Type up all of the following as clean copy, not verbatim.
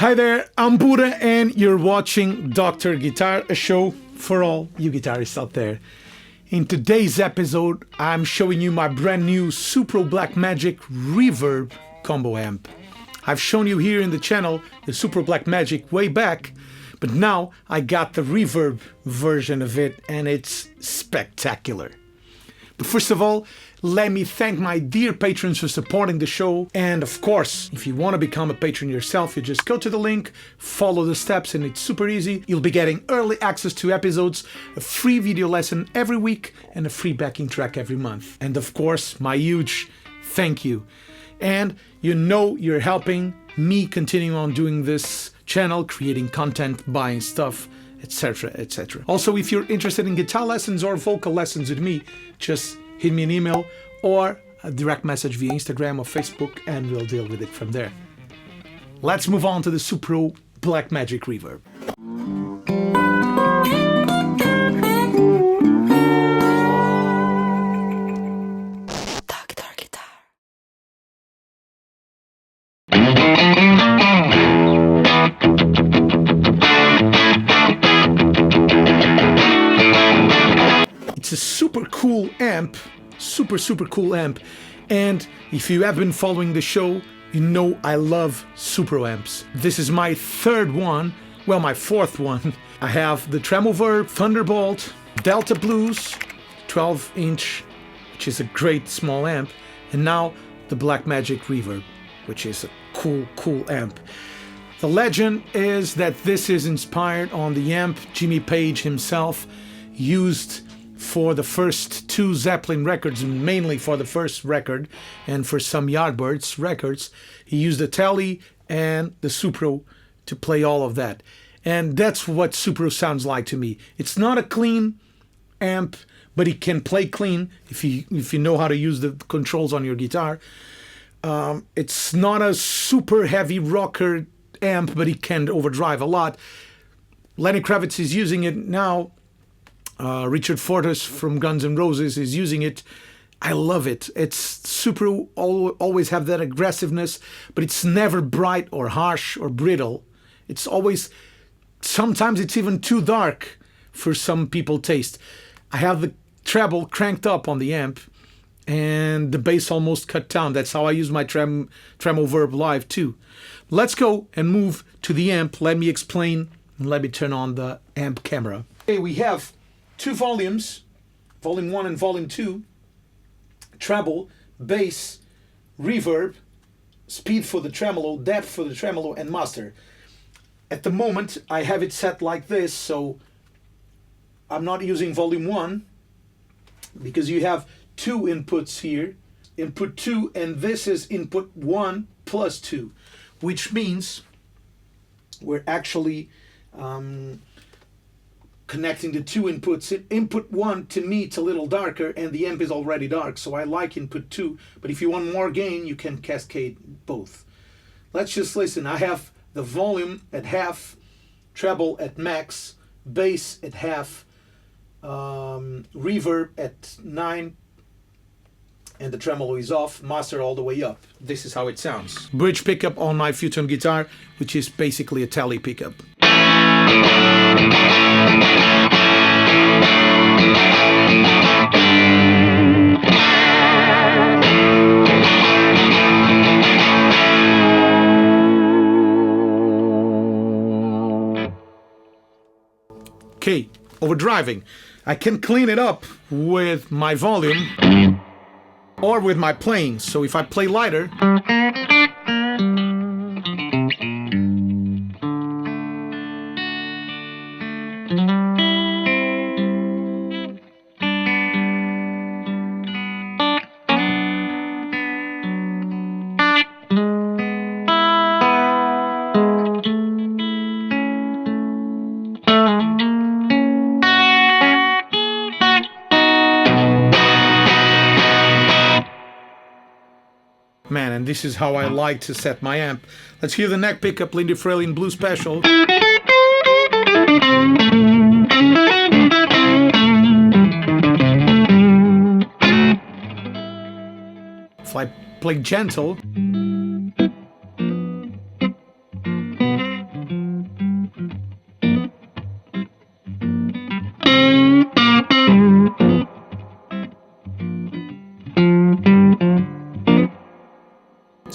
Hi there, I'm Budda and you're watching Dr. Guitar, a show for all you guitarists out there. In today's episode, I'm showing you my brand new Supro Black Magick Reverb combo amp. I've shown you here in the channel the Supro Black Magick way back, but now I got the Reverb version of it and it's spectacular. But first of all, let me thank my dear patrons for supporting the show. And of course, if you want to become a patron yourself, you just go to the link, follow the steps, and it's super easy. You'll be getting early access to episodes, a free video lesson every week, and a free backing track every month. And of course, my huge thank you. And you know you're helping me continue on doing this channel, creating content, buying stuff, etc, etc. Also, if you're interested in guitar lessons or vocal lessons with me, just hit me an email or a direct message via Instagram or Facebook and we'll deal with it from there. Let's move on to the Supro Black Magick Reverb. It's a super cool amp, super cool amp, and if you have been following the show, you know I love Supro amps. This is my third one, well my fourth one. I have the Tremolo, Thunderbolt, Delta Blues, 12-inch, which is a great small amp, and now the Black Magick Reverb, which is a cool amp. The legend is that this is inspired on the amp Jimmy Page himself used for the first two Zeppelin records, mainly for the first record and for some Yardbirds records. He used the Tele and the Supro to play all of that. And that's what Supro sounds like to me. It's not a clean amp, but it can play clean if you know how to use the controls on your guitar. It's not a super heavy rocker amp, but it can overdrive a lot. Lenny Kravitz is using it now. Richard Fortus from Guns N' Roses is using it. I love it. It's Supro always have that aggressiveness, but it's never bright or harsh or brittle. It's always, sometimes it's even too dark for some people's taste. I have the treble cranked up on the amp and the bass almost cut down. That's how I use my Tremolo Verb live too. Let's go and move to the amp. Let me explain and let me turn on the amp camera. Okay, we have two volumes, volume 1 and volume 2, treble, bass, reverb, speed for the tremolo, depth for the tremolo, and master. At the moment I have it set like this, so I'm not using volume 1 because you have two inputs here, input 2, and this is input 1 plus 2, which means we're actually connecting the two inputs. Input 1 to me it's a little darker and the amp is already dark, so I like input 2, but if you want more gain you can cascade both. Let's just listen. I have the volume at half, treble at max, bass at half, reverb at 9, and the tremolo is off, master all the way up. This is how it sounds. Bridge pickup on my futon guitar, which is basically a Tele pickup. Okay, overdriving. I can clean it up with my volume or with my playing. So if I play lighter, man, and this is how I like to set my amp. Let's hear the neck pickup, Lindy Fralin Blue Special. If I play gentle,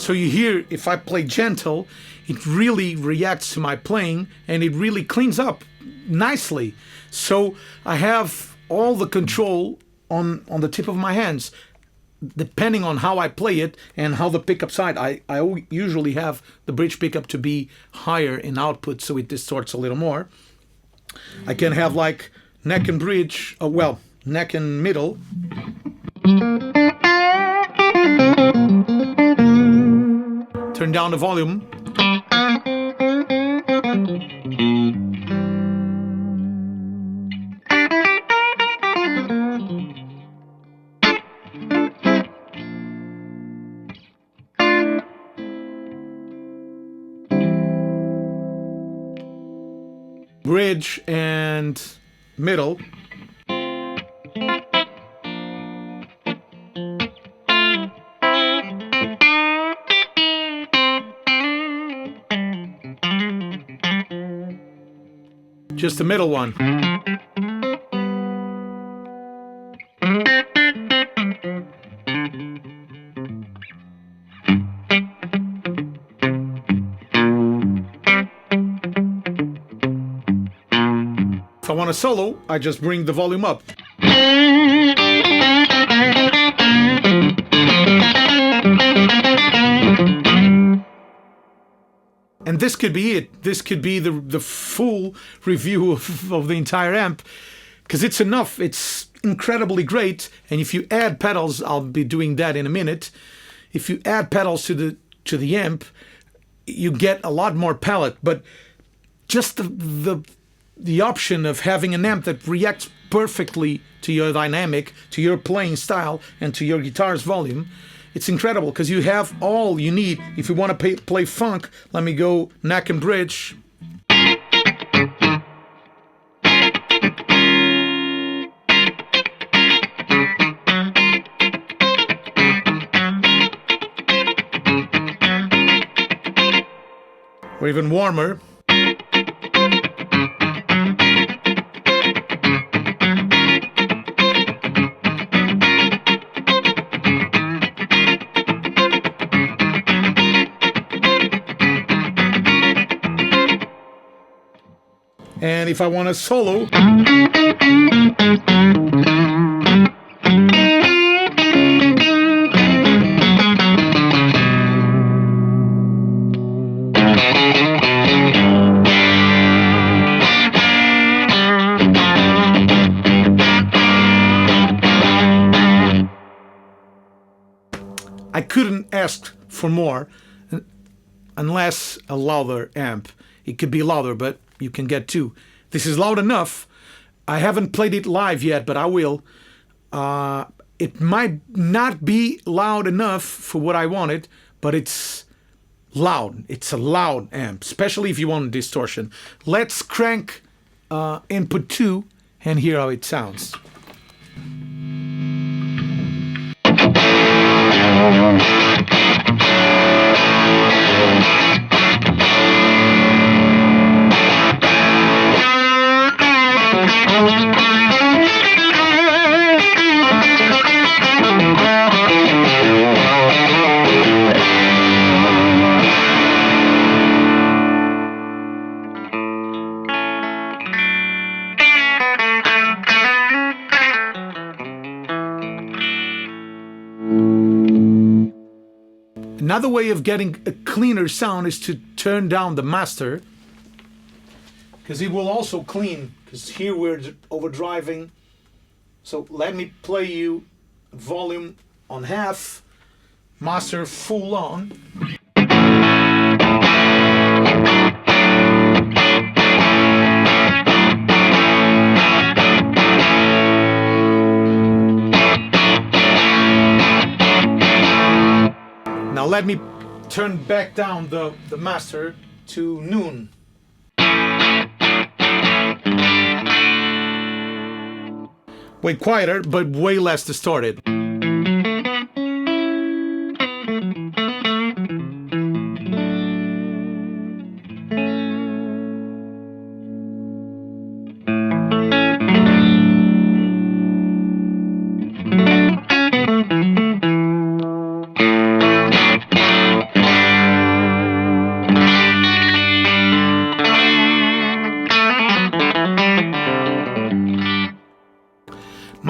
So you hear, if I play gentle, it really reacts to my playing and it really cleans up nicely. So I have all the control on the tip of my hands, depending on how I play it and how the pickup side. I usually have the bridge pickup to be higher in output, so it distorts a little more. I can have like neck and bridge, neck and middle. Turn down the volume. Bridge and middle. Just the middle one. If I want a solo, I just bring the volume up. And this could be it. This could be the full review of the entire amp, because it's enough. It's incredibly great. And if you add pedals, I'll be doing that in a minute. If you add pedals to the amp, you get a lot more palette. But just the option of having an amp that reacts perfectly to your dynamic, to your playing style, and to your guitar's volume, it's incredible, because you have all you need. If you want to play funk, let me go neck and bridge. Or even warmer. And if I want a solo, I couldn't ask for more unless a louder amp. It could be louder, but you can get two. This is loud enough. I haven't played it live yet, but I will. It might not be loud enough for what I wanted, but it's loud. It's a loud amp, especially if you want distortion. Let's crank input 2 and hear how it sounds. Another way of getting a cleaner sound is to turn down the master, because it will also clean, because here we're overdriving. So let me play you volume on half, master full on. Now let me turn back down the master to noon. Way quieter, but way less distorted.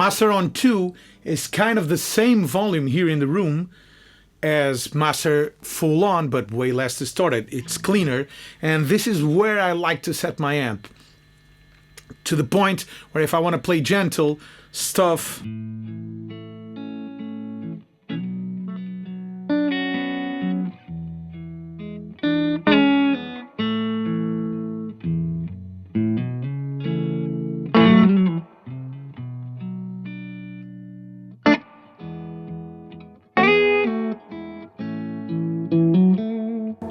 Master on 2 is kind of the same volume here in the room as Master full on, but way less distorted. It's cleaner, and this is where I like to set my amp. To the point where if I want to play gentle stuff,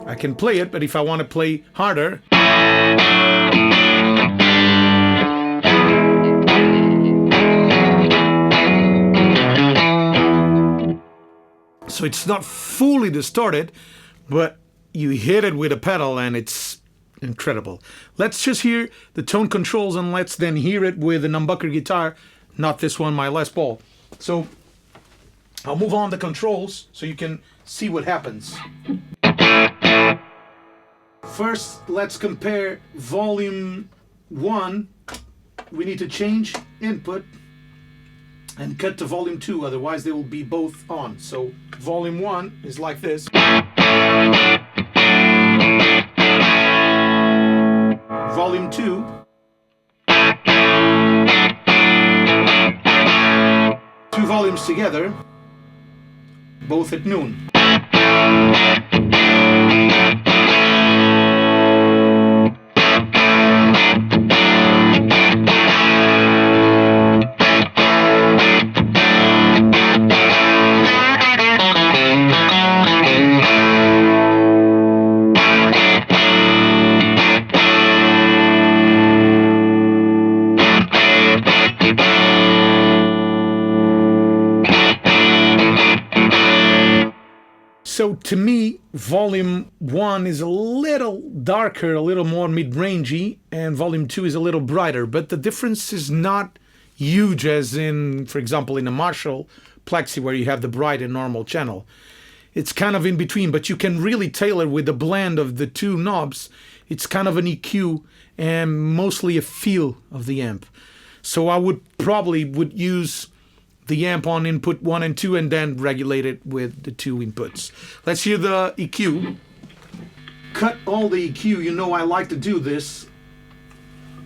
I can play it, but if I want to play harder, so it's not fully distorted, but you hit it with a pedal and it's incredible. Let's just hear the tone controls and let's then hear it with an humbucker guitar, not this one, my Les Paul. So I'll move on the controls so you can see what happens. First, let's compare volume 1. We need to change input and cut to volume 2, otherwise they will be both on. So volume 1 is like this. Volume 2. Two volumes together, both at noon. So to me, volume 1 is a little darker, a little more mid-rangey, and volume 2 is a little brighter. But the difference is not huge as in, for example, in a Marshall Plexi where you have the bright and normal channel. It's kind of in between, but you can really tailor with the blend of the two knobs. It's kind of an EQ and mostly a feel of the amp. So I would probably use the amp on input 1 and 2 and then regulate it with the two inputs. Let's hear the EQ. Cut all the EQ, you know I like to do this.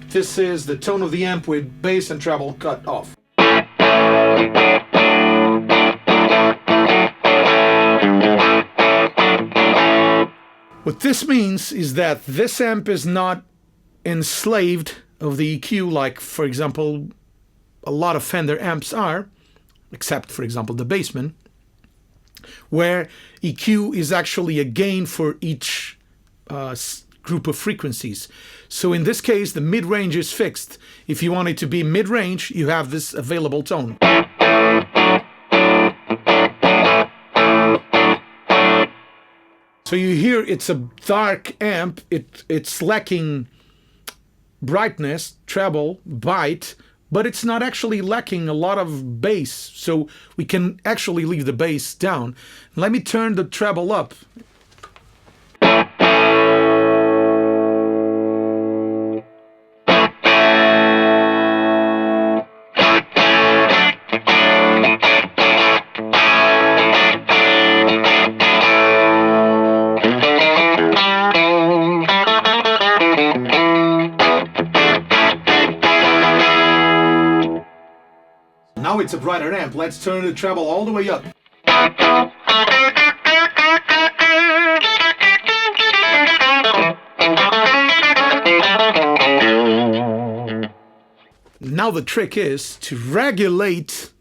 This is the tone of the amp with bass and treble cut off. What this means is that this amp is not enslaved of the EQ like, for example, a lot of Fender amps are, except, for example, the Bassman, where EQ is actually a gain for each group of frequencies. So in this case, the mid-range is fixed. If you want it to be mid-range, you have this available tone. So you hear it's a dark amp, it's lacking brightness, treble, bite, but it's not actually lacking a lot of bass, so we can actually leave the bass down. Let me turn the treble up. Now it's a brighter amp. Let's turn the treble all the way up. Now the trick is to regulate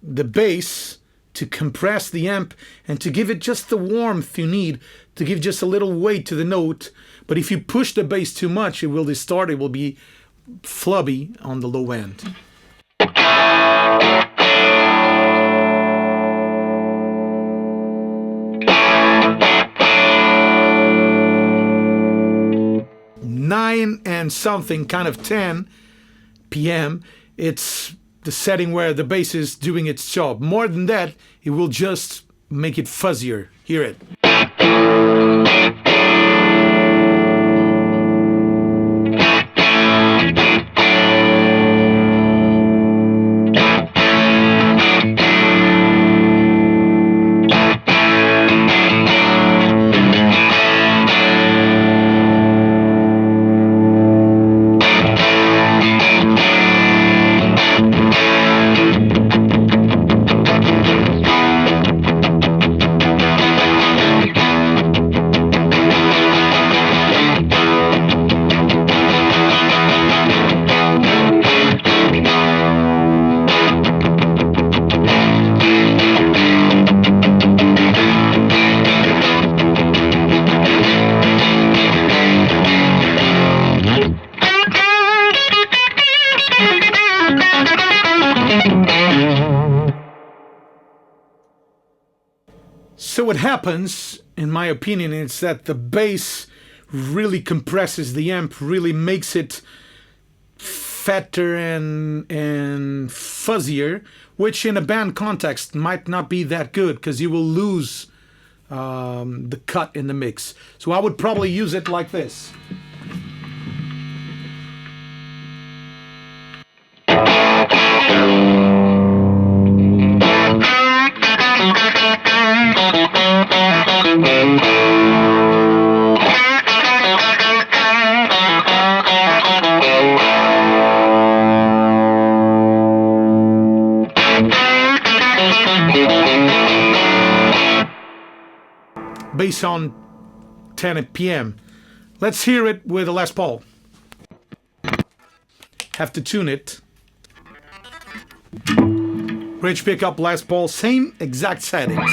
the bass, to compress the amp, and to give it just the warmth you need, to give just a little weight to the note. But if you push the bass too much, it will distort, it will be flubby on the low end. Nine and something, kind of 10 p.m. It's the setting where the bass is doing its job. More than that, it will just make it fuzzier. Hear it. what happens, in my opinion, is that the bass really compresses the amp, really makes it fatter and fuzzier, which in a band context might not be that good because you will lose the cut in the mix. So I would probably use it like this. Bass on 10 PM. Let's hear it with a Les Paul. Have to tune it. Bridge pickup, Les Paul, same exact settings.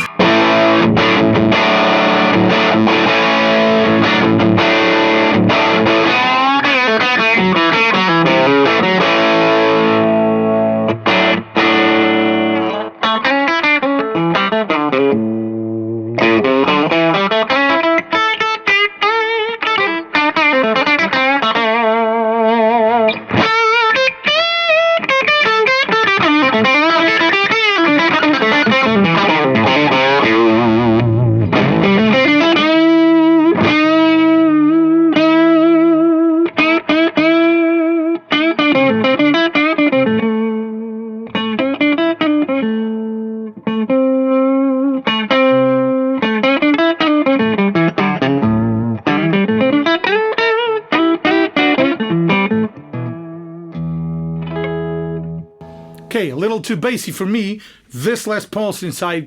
Okay, a little too bassy for me. This Les Paul, since I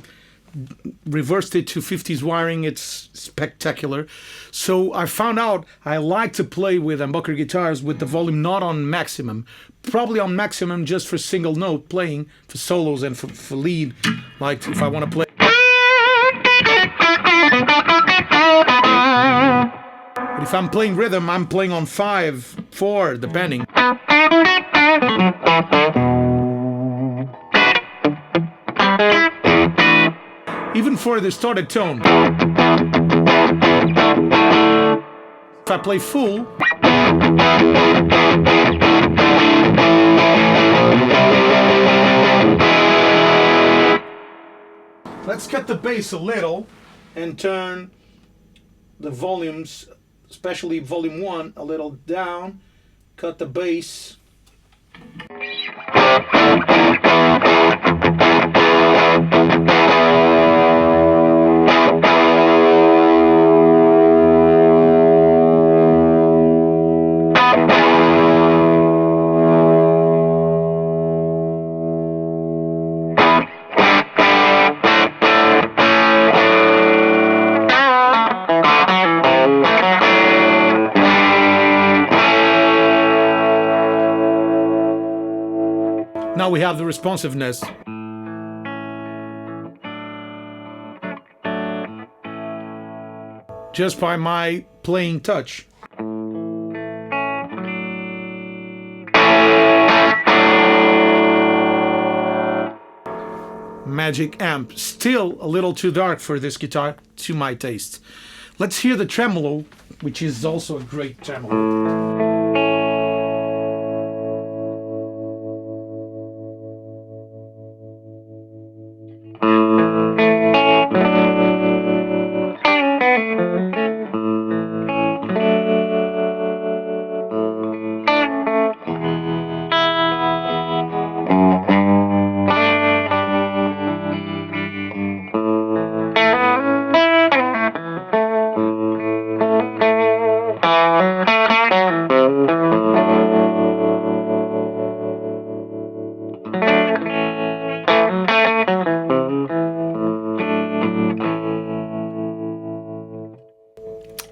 reversed it to 50s wiring, it's spectacular. So I found out I like to play with humbucker guitars with the volume not on maximum. Probably on maximum just for single note playing, for solos and for lead, like if I want to play. But if I'm playing rhythm, I'm playing on 5, 4, depending. Even for a distorted tone. If I play full, let's cut the bass a little and turn the volumes, especially volume 1, a little down. Cut the bass. Now we have the responsiveness. Just by my playing touch. Magick amp. Still a little too dark for this guitar, to my taste. Let's hear the tremolo, which is also a great tremolo.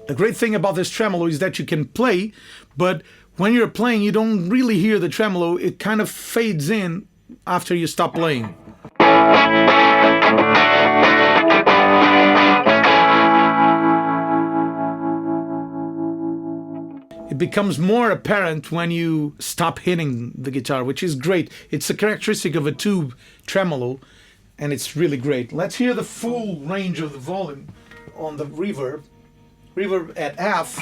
The great thing about this tremolo is that you can play, but when you're playing, you don't really hear the tremolo. It kind of fades in after you stop playing. It becomes more apparent when you stop hitting the guitar, which is great. It's a characteristic of a tube tremolo. and it's really great. Let's hear the full range of the volume on the reverb. Reverb at half.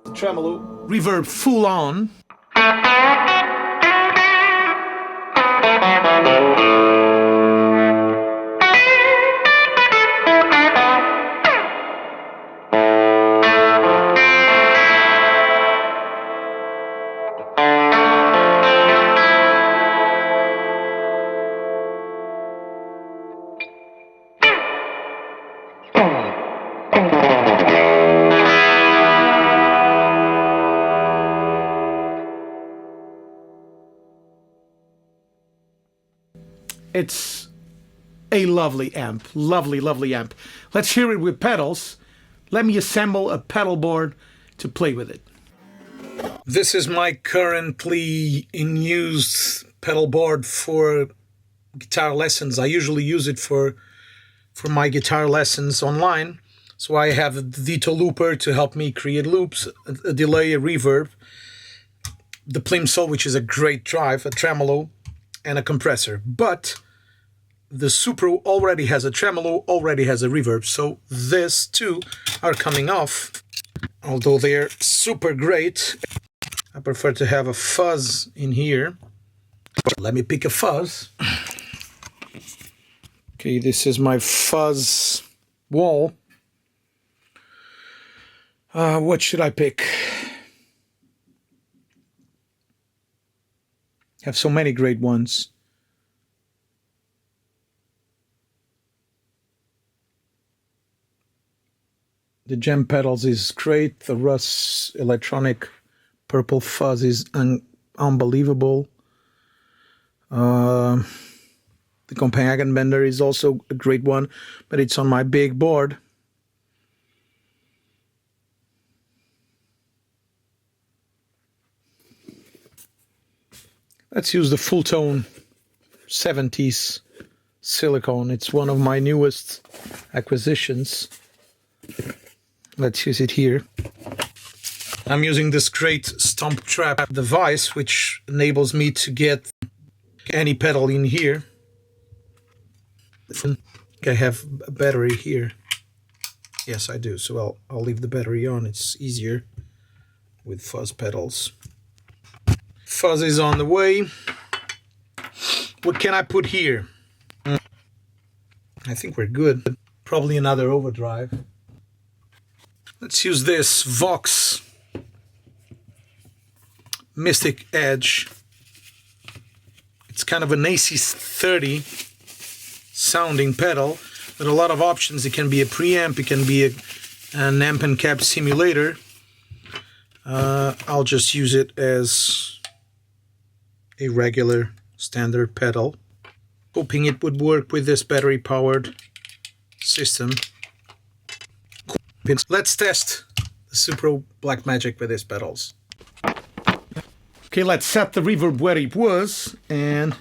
The tremolo. Reverb full on. It's a lovely amp, lovely amp. Let's hear it with pedals. Let me assemble a pedal board to play with it. This is my currently in use pedal board for guitar lessons. I usually use it for my guitar lessons online. So I have a Vito looper to help me create loops, a delay, a reverb, the plimsoll, which is a great drive, a tremolo, and a compressor. But the Supro already has a tremolo, already has a reverb, so these two are coming off. Although they're super great, I prefer to have a fuzz in here. Let me pick a fuzz. Okay, this is my fuzz wall. What should I pick? I have so many great ones. The Gem Pedals is great. The Russ Electronic Purple Fuzz is unbelievable. The Copenhagen Bender is also a great one, but it's on my big board. Let's use the Full Tone 70s silicone. It's one of my newest acquisitions. Let's use it here. I'm using this great stomp trap device, which enables me to get any pedal in here. I have a battery here. Yes, I do. So I'll leave the battery on. It's easier with fuzz pedals. Fuzz is on the way. What can I put here? I think we're good. Probably another overdrive. Let's use this Vox Mystic Edge. It's kind of an AC30 sounding pedal with a lot of options. It can be a preamp, it can be an amp and cap simulator. I'll just use it as a regular standard pedal, hoping it would work with this battery powered system. Let's test the Supro Black Magic with these pedals. Okay, let's set the reverb where it was and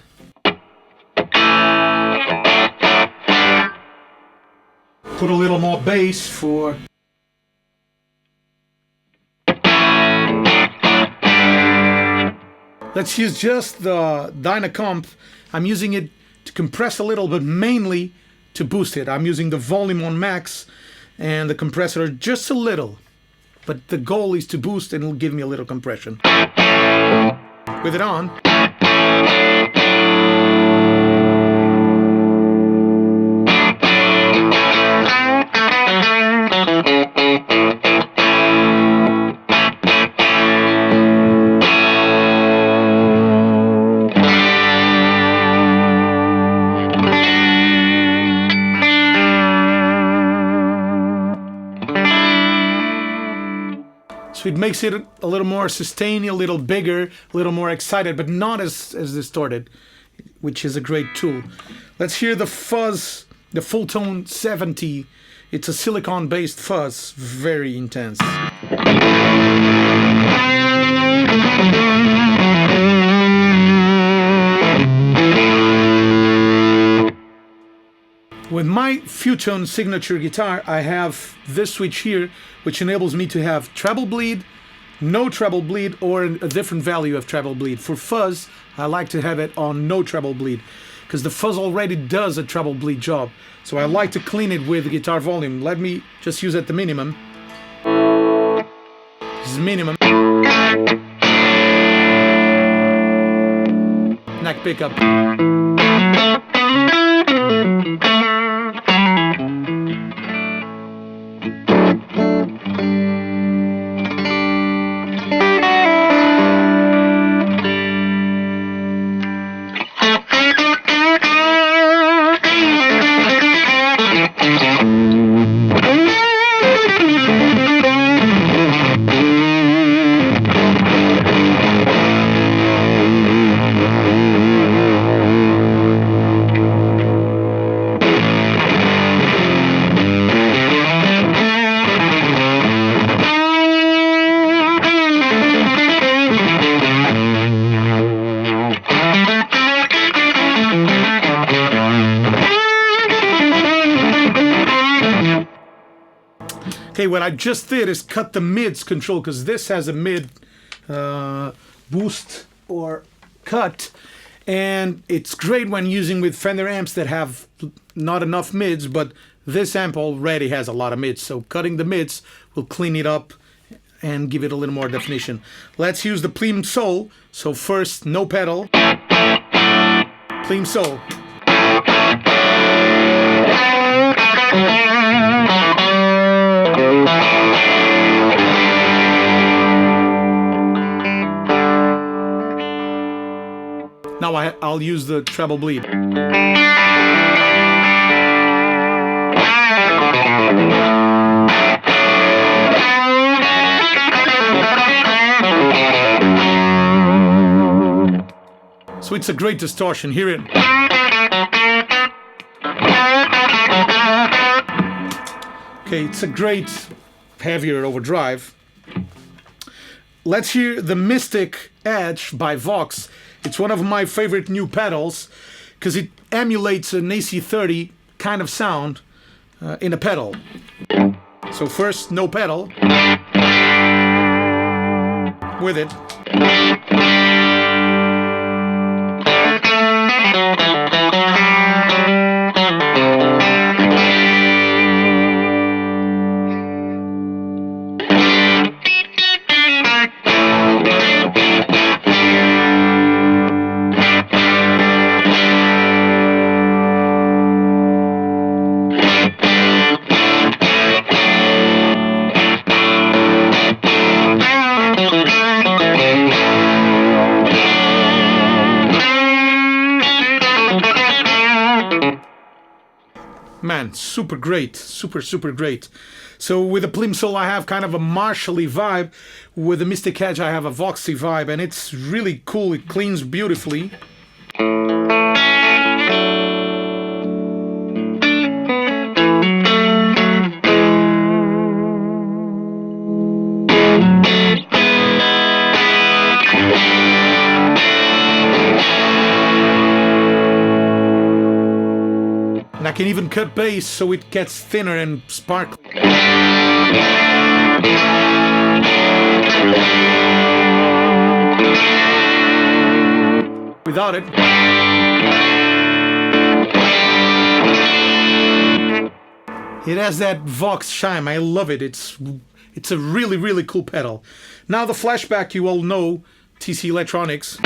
put a little more bass for let's use just the Dynacomp. I'm using it to compress a little, but mainly to boost it. I'm using the volume on max and the compressor just a little, but the goal is to boost and it'll give me a little compression. With it on, so it makes it a little more sustained, a little bigger, a little more excited, but not as distorted, which is a great tool. Let's hear the fuzz, the Full Tone 70. It's a silicon-based fuzz, very intense. With my Futone signature guitar, I have this switch here, which enables me to have treble bleed, no treble bleed or a different value of treble bleed. For fuzz, I like to have it on no treble bleed because the fuzz already does a treble bleed job. So I like to clean it with guitar volume. Let me just use at the minimum. This is minimum. Neck pickup. Okay, what I just did is cut the mids control because this has a mid boost or cut, and it's great when using with Fender amps that have not enough mids, but this amp already has a lot of mids, so cutting the mids will clean it up and give it a little more definition. Let's use the plimsoll. So first, no pedal, plimsoll. Now I'll use the treble bleed. So it's a great distortion. Hear it. Okay, it's a great heavier overdrive. Let's hear the Mystic Edge by Vox. It's one of my favorite new pedals because it emulates an AC30 kind of sound in a pedal. So first, no pedal with it. Man, super great, super great. So with the plimsoll I have kind of a Marshall-y vibe, with the Mystic Edge I have a Voxy vibe, and it's really cool. It cleans beautifully. And I can even cut bass so it gets thinner and sparkly. Without it. It has that Vox chime. I love it. It's a really cool pedal. Now the flashback, you all know, TC Electronics.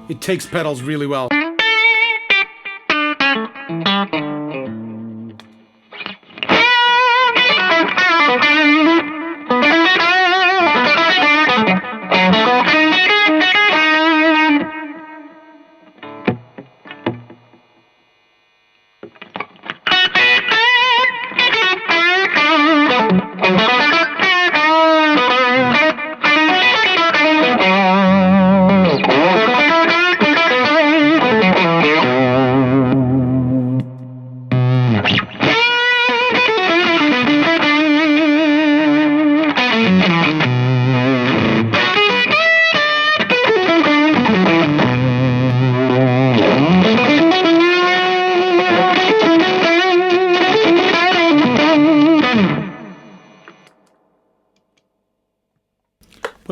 It takes pedals really well.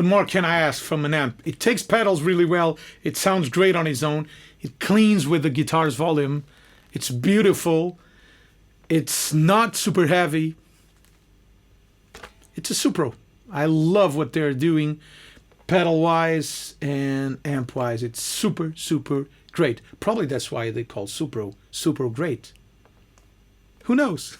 What more can I ask from an amp? It takes pedals really well. It sounds great on its own. It cleans with the guitar's volume. It's beautiful. It's not super heavy. It's a Supro. I love what they're doing pedal-wise and amp-wise. It's super, super great. Probably that's why they call Supro great. Who knows?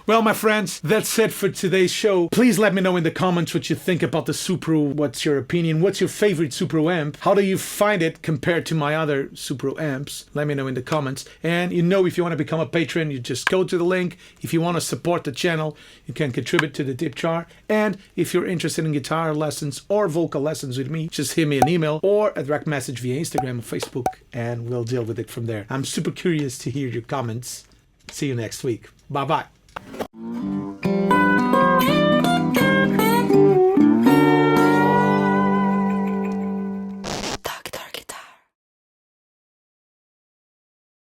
Well, my friends, that's it for today's show. Please let me know in the comments what you think about the Supro. What's your opinion? What's your favorite Supro amp? How do you find it compared to my other Supro amps? Let me know in the comments. And you know, if you want to become a patron, you just go to the link. If you want to support the channel, you can contribute to the tip jar. And if you're interested in guitar lessons or vocal lessons with me, just hit me an email or a direct message via Instagram or Facebook, and we'll deal with it from there. I'm super curious to hear your comments. See you next week. Bye-bye.